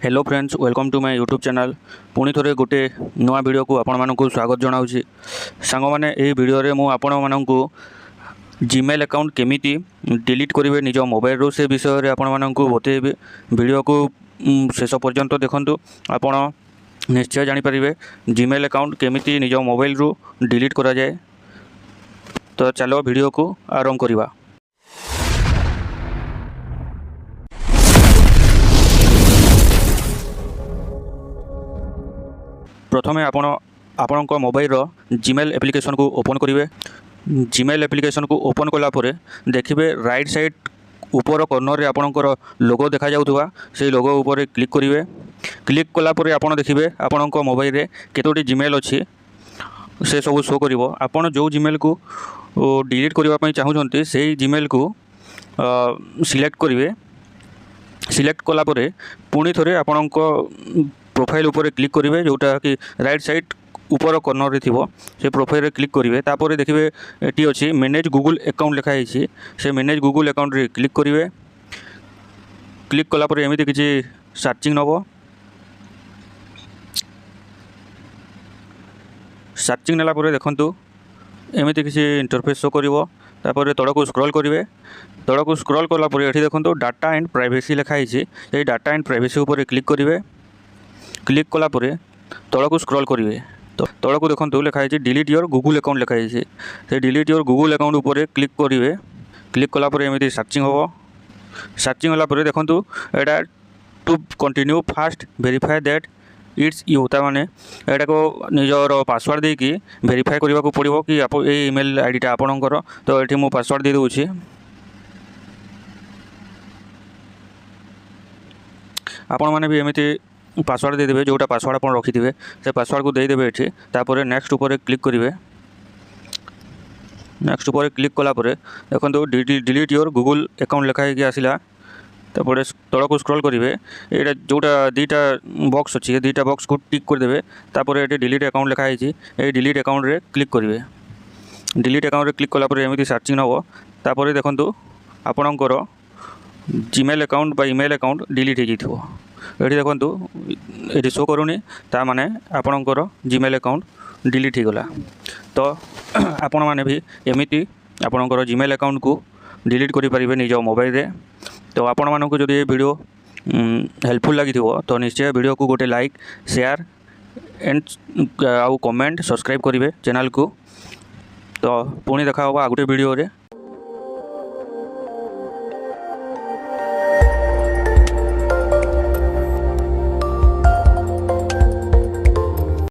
Hello friends, welcome to my YouTube channel. पुणी थे गोटे नुआ वीडियो को आपण मानक स्वागत जनाऊँगी। सांग मैंने यही वीडियो मु आपण मानक जीमेल अकाउंट केमिति डिलीट करेंगे निज मोबाइल रो से विषय आपण मानक बतेबी। वीडियो को शेष पर्यंत देखंतु, आपण निश्चय जानीपारे जीमेल अकाउंट केमिति निज मोबाइल रो डिलीट करा जाए। तो चलो वीडियो को आरंभ करवा। प्रथमे आपण मोबाइल रो जीमेल एप्लिकेशन को ओपन करेंगे। जीमेल एप्लिकेशन को ओपन कलापर देखिए राइट साइड ऊपर कॉर्नर रे आपणकर लोगो देखा जाउथबा, से लोगो ऊपर क्लिक करेंगे। क्लिक कलापर आपण देखिए आपण मोबाइल रे केतोटी जीमेल अच्छी से सब शो करिवो। आपण जो जीमेल को डिलीट करने चाहूँगी से जीमेल को सिलेक्ट करेंगे। सिलेक्ट कलापर पुणी थे आपण प्रोफाइल ऊपर क्लिक करेंगे, जोटा कि राइट साइड ऊपर कॉर्नर रे थिबो, से प्रोफाइल रे क्लिक करेंगे। तापर देखिए ये अच्छी मैनेज गूगल अकाउंट लिखाई, से मैनेज गूगल अकाउंट रे क्लिक करेंगे। क्लिक कलापर एमती किसी सर्चिंग नब। सर्चिंग नेला देखंतु एमती किसी इंटरफेस शो करिवो। तापर तल को स्क्रॉल करेंगे। तल को स्क्रॉल कलापर ये देखो डाटा एंड प्राइवेसी लिखाई, से डाटा एंड प्राइवेसी ऊपर क्लिक करेंगे। क्लिक कलापर तल को स्क्रॉल करेंगे। तो तल को देखो लिखाई डिलीट योर गूगल अकाउंट लिखाई, से डिलीट योर गूगल अकाउंट ऊपर क्लिक करेंगे। क्लिक कलापर एमती सर्चिंग हम। सर्चिंग होगापर देखो यहाँ to continue first verify that it's you, ताने यहाँ को निजर पासवर्ड देकी वेरीफाई करने को पड़ो कि ये ईमेल आईडीटा आपणकर। तो ये मु पासवर्ड दे दूँगी। आपण मैंने भी एमती पासवर्ड देदेवे, जोटा पासवर्ड आप रखिथे से पासवर्ड को देदेवे। ये तापर नेक्स्ट ऊपर क्लिक करेंगे। नेक्स्ट ऊपर क्लिक कलापर देखो डिलीट योर गूगल अकाउंट लिखाई आसला। तापर तल को स्क्रॉल करेंगे। ये जोटा दीटा बॉक्स अच्छी, दीटा बॉक्स को टिक करदे। तापर ये डिलीट अकाउंट लिखाई, ये डिलीट अकाउंट रे क्लिक करेंगे। डिलीट अकाउंट रे क्लिक कलापर एमती सर्चिंग नब। तापर देखो आपणकर जीमेल अकाउंट बा ईमेल अकाउंट डिलीट हो जाइथिबो। ये देखो ये शो करूनी, ता माने आपणकर जीमेल अकाउंट डिलीट हो गला। तो आपण माने भी एमिति आपणकर जीमेल अकाउंट को डिलीट करि परिबे निज मोबाइल रे। तो आपण मानक जदि ये वीडियो हेल्पफुल लगी तो निश्चय वीडियो को गोटे लाइक, शेयर एंड आउ कमेंट, सब्सक्राइब करेंगे चैनल को। तो पुणी देखा होगा आ गोटे वीडियो रे।